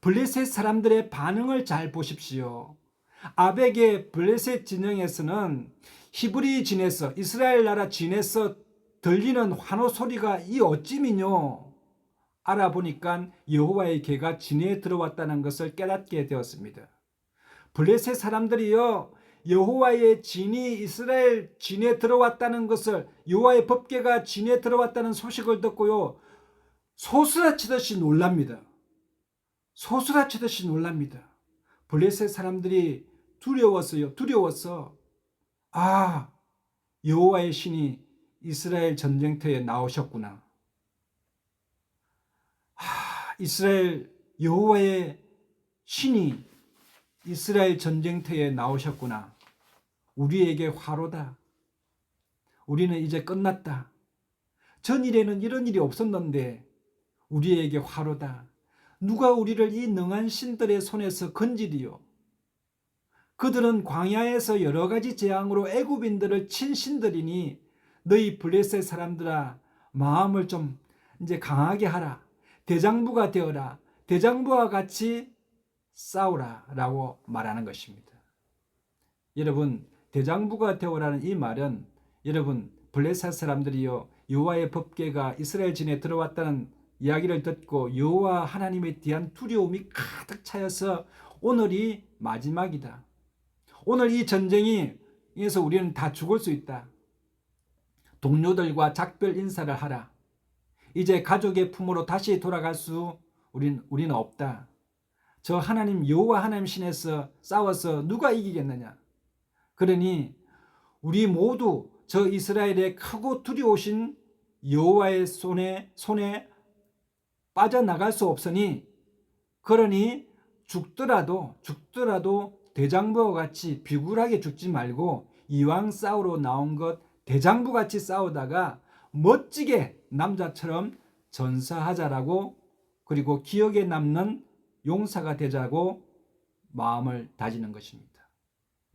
블레셋 사람들의 반응을 잘 보십시오. 아벡의 블레셋 진영에서는 히브리 진에서, 이스라엘 나라 진에서 들리는 환호 소리가 이 어찌미뇨? 알아보니까 여호와의 궤가 진에 들어왔다는 것을 깨닫게 되었습니다. 블레셋 사람들이요, 여호와의 진이 이스라엘 진에 들어왔다는 것을, 여호와의 법궤가 진에 들어왔다는 소식을 듣고요, 소스라치듯이 놀랍니다. 소스라치듯이 놀랍니다. 블레셋 사람들이 두려워서 여호와의 신이 이스라엘 전쟁터에 나오셨구나. 이스라엘 여호와의 신이 이스라엘 전쟁터에 나오셨구나. 우리에게 화로다. 우리는 이제 끝났다. 전일에는 이런 일이 없었는데 우리에게 화로다. 누가 우리를 이 능한 신들의 손에서 건지리요. 그들은 광야에서 여러 가지 재앙으로 애굽인들을 친 신들이니 너희 블레셋 사람들아, 마음을 좀 이제 강하게 하라. 대장부가 되어라. 대장부와 같이 싸우라 라고 말하는 것입니다. 여러분, 대장부가 되어라는 이 말은 여러분 블레셋 사람들이요, 여호와의 법궤가 이스라엘 진에 들어왔다는 이야기를 듣고 여호와 하나님에 대한 두려움이 가득 차여서 오늘이 마지막이다. 오늘 이 전쟁에서 우리는 다 죽을 수 있다. 동료들과 작별 인사를 하라. 이제 가족의 품으로 다시 돌아갈 수 우리는 없다. 저 하나님 여호와 하나님 신에서 싸워서 누가 이기겠느냐. 그러니 우리 모두 저 이스라엘의 크고 두려우신 여호와의 손에 빠져나갈 수 없으니, 그러니 죽더라도 대장부와 같이 비굴하게 죽지 말고 이왕 싸우러 나온 것 대장부같이 싸우다가 멋지게 남자처럼 전사하자라고, 그리고 기억에 남는 용사가 되자고 마음을 다지는 것입니다.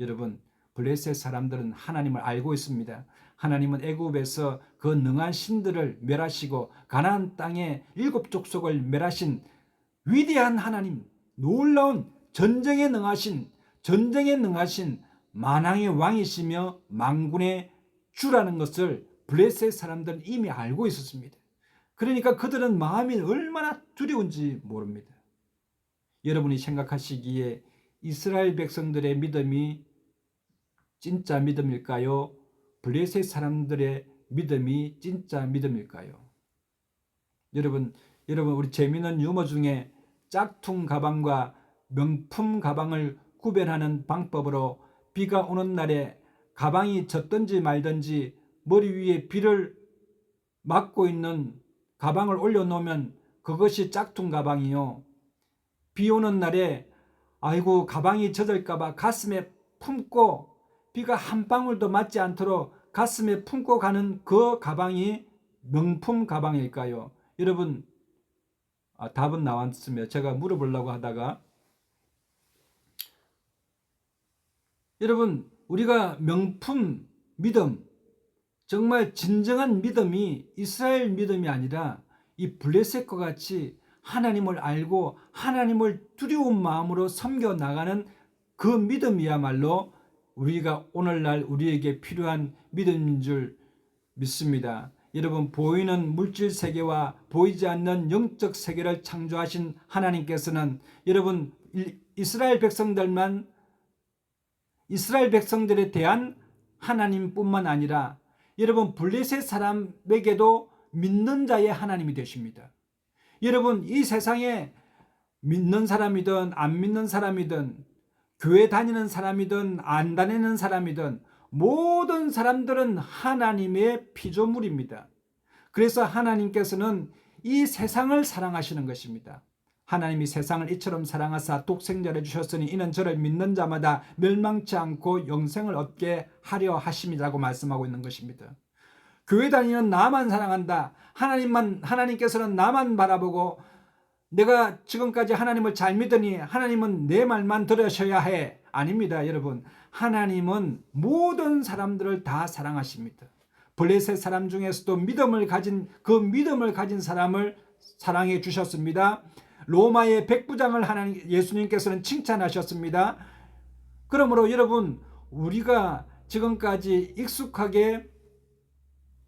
여러분, 블레셋 사람들은 하나님을 알고 있습니다. 하나님은 애굽에서 그 능한 신들을 멸하시고 가나안 땅의 7 족속을 멸하신 위대한 하나님, 놀라운 전쟁에 능하신 만왕의 왕이시며 만군의 주라는 것을 블레셋 사람들은 이미 알고 있었습니다. 그러니까 그들은 마음이 얼마나 두려운지 모릅니다. 여러분이 생각하시기에 이스라엘 백성들의 믿음이 진짜 믿음일까요? 블레셋 사람들의 믿음이 진짜 믿음일까요? 여러분 우리 재미있는 유머 중에 짝퉁 가방과 명품 가방을 구별하는 방법으로 비가 오는 날에 가방이 젖든지 말든지 머리 위에 비를 막고 있는 가방을 올려놓으면 그것이 짝퉁 가방이요. 비 오는 날에 아이고 가방이 젖을까봐 가슴에 품고 비가 한 방울도 맞지 않도록 가슴에 품고 가는 그 가방이 명품 가방일까요? 여러분, 답은 나왔으면 제가 물어보려고 하다가, 여러분, 우리가 명품 믿음, 정말 진정한 믿음이 이스라엘 믿음이 아니라 이 블레셋과 같이 하나님을 알고 하나님을 두려운 마음으로 섬겨 나가는 그 믿음이야말로 우리가 오늘날 우리에게 필요한 믿음인 줄 믿습니다. 여러분, 보이는 물질 세계와 보이지 않는 영적 세계를 창조하신 하나님께서는 여러분 이스라엘 백성들에 대한 하나님뿐만 아니라 여러분 블레셋 사람에게도 믿는 자의 하나님이 되십니다. 여러분, 이 세상에 믿는 사람이든 안 믿는 사람이든 교회 다니는 사람이든 안 다니는 사람이든 모든 사람들은 하나님의 피조물입니다. 그래서 하나님께서는 이 세상을 사랑하시는 것입니다. 하나님이 세상을 이처럼 사랑하사 독생자를 주셨으니 이는 저를 믿는 자마다 멸망치 않고 영생을 얻게 하려 하심이라고 말씀하고 있는 것입니다. 교회 다니는 나만 사랑한다. 하나님께서는 나만 바라보고 내가 지금까지 하나님을 잘 믿으니 하나님은 내 말만 들으셔야 해. 아닙니다, 여러분. 하나님은 모든 사람들을 다 사랑하십니다. 블레셋 사람 중에서도 믿음을 가진 사람을 사랑해 주셨습니다. 로마의 백부장을 예수님께서는 칭찬하셨습니다. 그러므로 여러분, 우리가 지금까지 익숙하게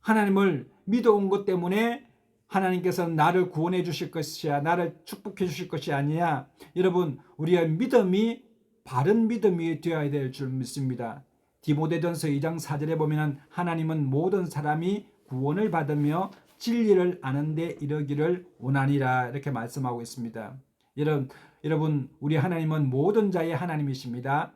하나님을 믿어온 것 때문에 하나님께서는 나를 구원해 주실 것이야, 나를 축복해 주실 것이 아니야. 여러분, 우리의 믿음이 바른 믿음이 되어야 될 줄 믿습니다. 디모데전서 2장 4절에 보면 하나님은 모든 사람이 구원을 받으며 진리를 아는 데 이르기를 원하니라, 이렇게 말씀하고 있습니다. 여러분, 우리 하나님은 모든 자의 하나님이십니다.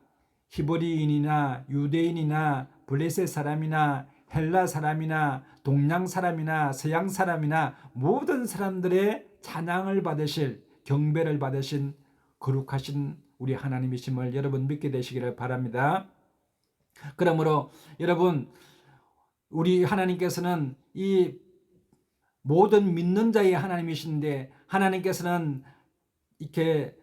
히브리인이나 유대인이나 블레셋 사람이나 헬라 사람이나 동양 사람이나 서양 사람이나 모든 사람들의 찬양을 받으실, 경배를 받으신 거룩하신 우리 하나님이심을 여러분 믿게 되시기를 바랍니다. 그러므로 여러분, 우리 하나님께서는 이 모든 믿는 자의 하나님이신데, 하나님께서는 이렇게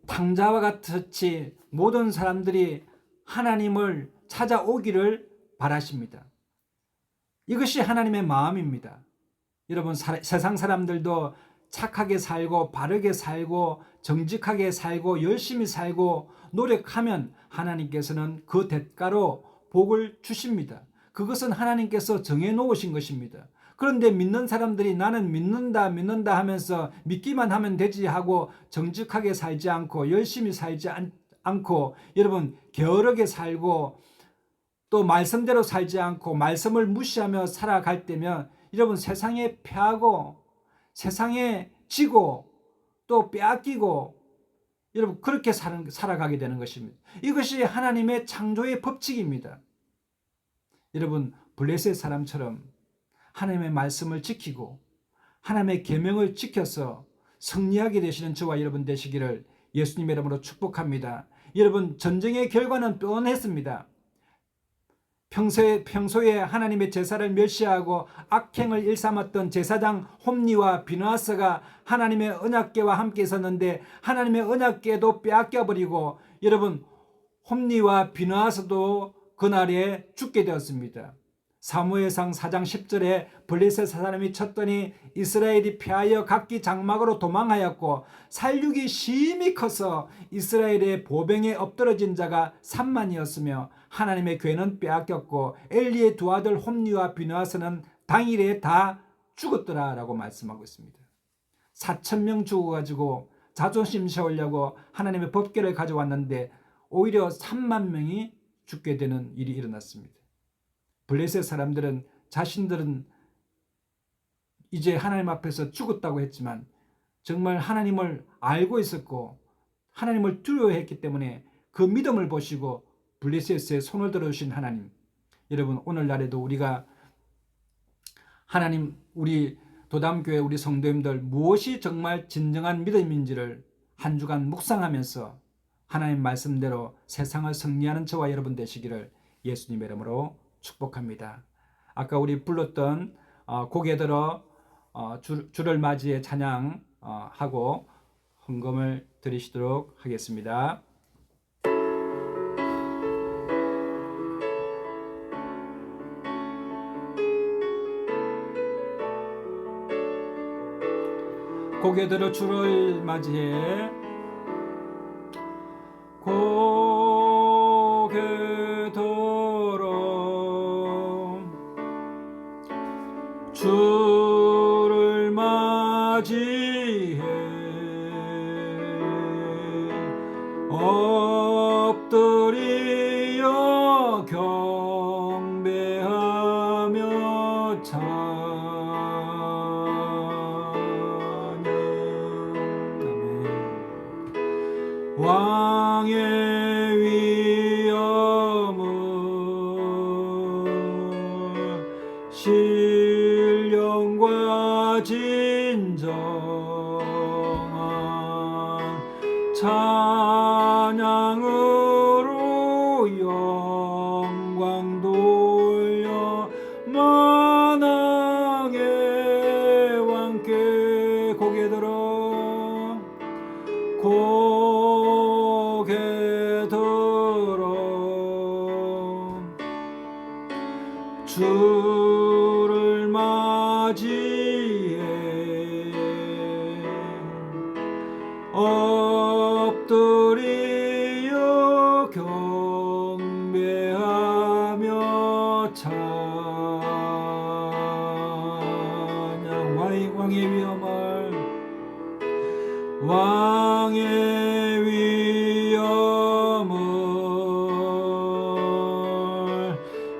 탕자와 같이 모든 사람들이 하나님을 찾아오기를 바라십니다. 이것이 하나님의 마음입니다. 여러분, 세상 사람들도 착하게 살고 바르게 살고 정직하게 살고 열심히 살고 노력하면 하나님께서는 그 대가로 복을 주십니다. 그것은 하나님께서 정해놓으신 것입니다. 그런데 믿는 사람들이 나는 믿는다 하면서 믿기만 하면 되지 하고 정직하게 살지 않고 열심히 살지 않고 여러분 게으르게 살고 또 말씀대로 살지 않고 말씀을 무시하며 살아갈 때면 여러분 세상에 패하고 세상에 지고 또 빼앗기고 여러분 그렇게 살아가게 되는 것입니다. 이것이 하나님의 창조의 법칙입니다. 여러분, 블레셋 사람처럼 하나님의 말씀을 지키고 하나님의 계명을 지켜서 승리하게 되시는 저와 여러분 되시기를 예수님의 이름으로 축복합니다. 여러분, 전쟁의 결과는 뻔했습니다. 평소에 하나님의 제사를 멸시하고 악행을 일삼았던 제사장 홈니와 비느하스가 하나님의 언약궤와 함께 있었는데 하나님의 언약궤도 빼앗겨버리고 여러분 홈니와 비느하스도 그날에 죽게 되었습니다. 사무엘상 4장 10절에 블레셋 사람이 쳤더니 이스라엘이 패하여 각기 장막으로 도망하였고 살육이 심히 커서 이스라엘의 보병에 엎드러진 자가 3만이었으며 하나님의 궤는 빼앗겼고 엘리의 두 아들 홈니와 비느하스는 당일에 다 죽었더라 라고 말씀하고 있습니다. 4,000명 죽어가지고 자존심 세우려고 하나님의 법궤를 가져왔는데 오히려 3만 명이 죽게 되는 일이 일어났습니다. 블레셋 사람들은 자신들은 이제 하나님 앞에서 죽었다고 했지만 정말 하나님을 알고 있었고 하나님을 두려워했기 때문에 그 믿음을 보시고 블레셋에 손을 들어주신 하나님, 여러분 오늘날에도 우리가 하나님, 우리 도담교회 우리 성도님들 무엇이 정말 진정한 믿음인지를 한 주간 묵상하면서 하나님 말씀대로 세상을 승리하는 저와 여러분 되시기를 예수님의 이름으로 축복합니다. 아까 우리 불렀던 곡에 들어 주를 맞이해 찬양하고 헌금을 드리시도록 하겠습니다. 곡에 들어 주를 맞이해 곡에 들어 주를 맞이해 엎드리어 경배하며 왕의 위엄을 신령과 진정한 찬양으로 영광 돌려 만하리 주를 맞이해 엎드리어 경배하며 찬양 왕의 위엄을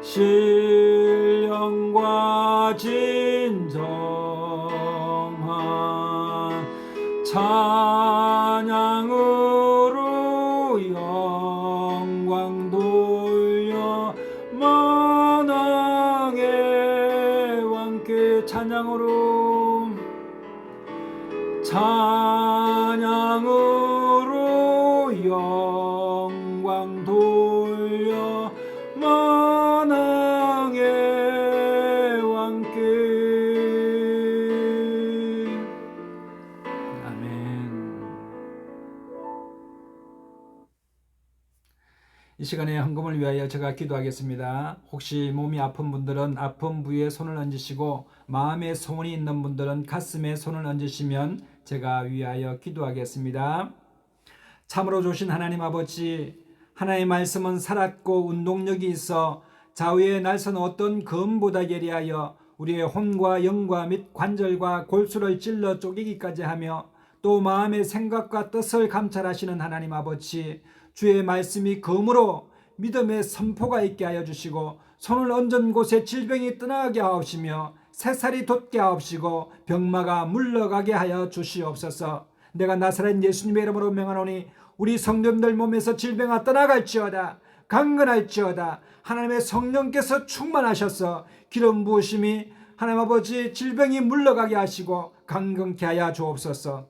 신령과 진정한 찬양으로 영광 돌려 만왕의 왕께 찬양으로 영광 돌려 만왕의 왕께. 아멘. 이 시간에 헌금을 위하여 제가 기도하겠습니다. 혹시 몸이 아픈 분들은 아픈 부위에 손을 얹으시고 마음에 소원이 있는 분들은 가슴에 손을 얹으시면 제가 위하여 기도하겠습니다. 참으로 좋으신 하나님 아버지, 하나님의 말씀은 살았고 운동력이 있어 좌우에 날선 어떤 검보다 예리하여 우리의 혼과 영과 및 관절과 골수를 찔러 쪼개기까지 하며 또 마음의 생각과 뜻을 감찰하시는 하나님 아버지, 주의 말씀이 검으로 믿음의 선포가 있게 하여 주시고 손을 얹은 곳에 질병이 떠나게 하옵시며 새살이 돋게 하옵시고 병마가 물러가게 하여 주시옵소서. 내가 나사렛 예수님의 이름으로 명하노니 우리 성도님들 몸에서 질병아 떠나갈지어다. 강건할지어다. 하나님의 성령께서 충만하셔서 기름 부으심이 하나님 아버지 질병이 물러가게 하시고 강건케 하여 주옵소서.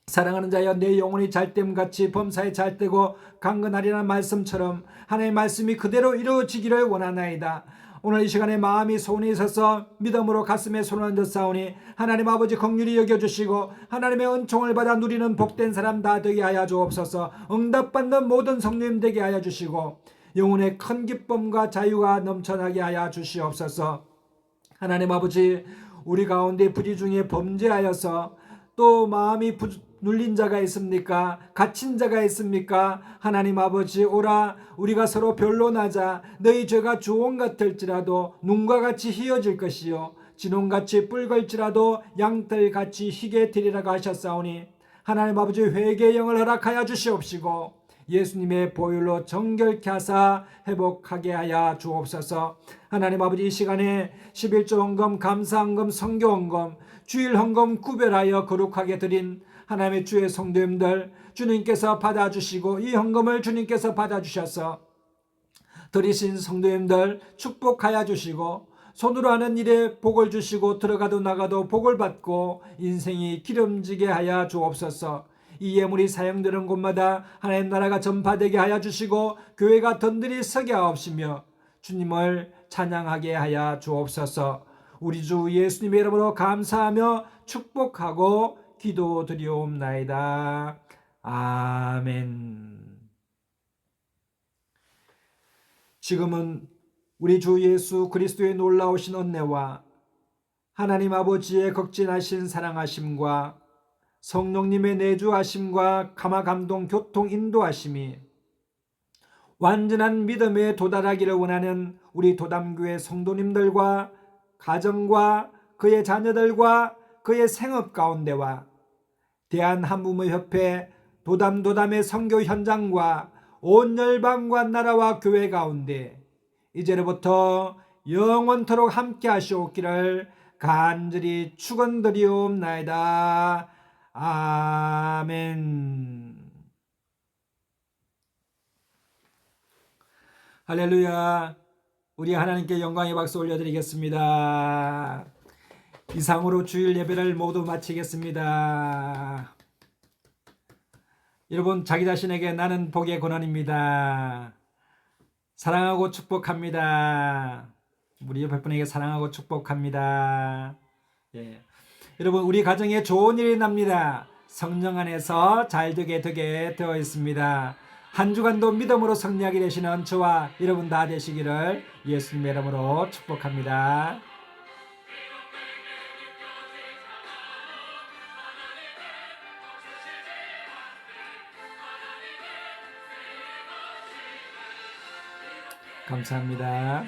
사랑하는 자여, 내 영혼이 잘됨같이 범사에 잘되고 강건하리라는 말씀처럼 하나님의 말씀이 그대로 이루어지기를 원하나이다. 오늘 이 시간에 마음이 소원이 있어서 믿음으로 가슴에 손을 얹었사오니 하나님 아버지 긍휼히 여겨주시고 하나님의 은총을 받아 누리는 복된 사람 다 되게 하여 주옵소서. 응답받는 모든 성도님 되게 하여 주시고 영혼의 큰 기쁨과 자유가 넘쳐나게 하여 주시옵소서. 하나님 아버지, 우리 가운데 부지 중에 범죄하여서 또 마음이 눌린 자가 있습니까? 갇힌 자가 있습니까? 하나님 아버지, 오라 우리가 서로 변론하자. 너희 죄가 주홍 같을지라도 눈과 같이 희어질 것이요 진홍같이 붉을지라도 양털같이 희게 되리라고 하셨사오니 하나님 아버지, 회개의 영을 허락하여 주시옵시고 예수님의 보혈로 정결케 하사 회복하게 하여 주옵소서. 하나님 아버지, 이 시간에 11조 헌금, 감사 헌금, 선교 헌금, 주일 헌금 구별하여 거룩하게 드린 하나님의 주의 성도님들 주님께서 받아주시고 이 헌금을 주님께서 받아주셔서 드리신 성도님들 축복하여 주시고 손으로 하는 일에 복을 주시고 들어가도 나가도 복을 받고 인생이 기름지게 하여 주옵소서. 이 예물이 사용되는 곳마다 하나님 나라가 전파되게 하여 주시고 교회가 든든히 서게 하옵시며 주님을 찬양하게 하여 주옵소서. 우리 주 예수님의 이름으로 감사하며 축복하고 기도드리옵나이다. 아멘. 지금은 우리 주 예수 그리스도의 놀라우신 은혜와 하나님 아버지의 극진하신 사랑하심과 성령님의 내주하심과 감화감동 교통 인도하심이 완전한 믿음에 도달하기를 원하는 우리 도담교회 성도님들과 가정과 그의 자녀들과 그의 생업 가운데와 대한한부모협회 도담의 선교 현장과 온 열방과 나라와 교회 가운데 이제로부터 영원토록 함께 하시옵기를 간절히 축원드리옵나이다. 아멘. 할렐루야. 우리 하나님께 영광의 박수 올려드리겠습니다. 이상으로 주일 예배를 모두 마치겠습니다. 여러분, 자기 자신에게 나는 복의 권한입니다. 사랑하고 축복합니다. 우리 옆에 분에게 사랑하고 축복합니다. 예. 여러분, 우리 가정에 좋은 일이 납니다. 성령 안에서 잘되게 되어 있습니다. 한 주간도 믿음으로 승리하게 되시는 저와 여러분 다 되시기를 예수님의 이름으로 축복합니다. 감사합니다.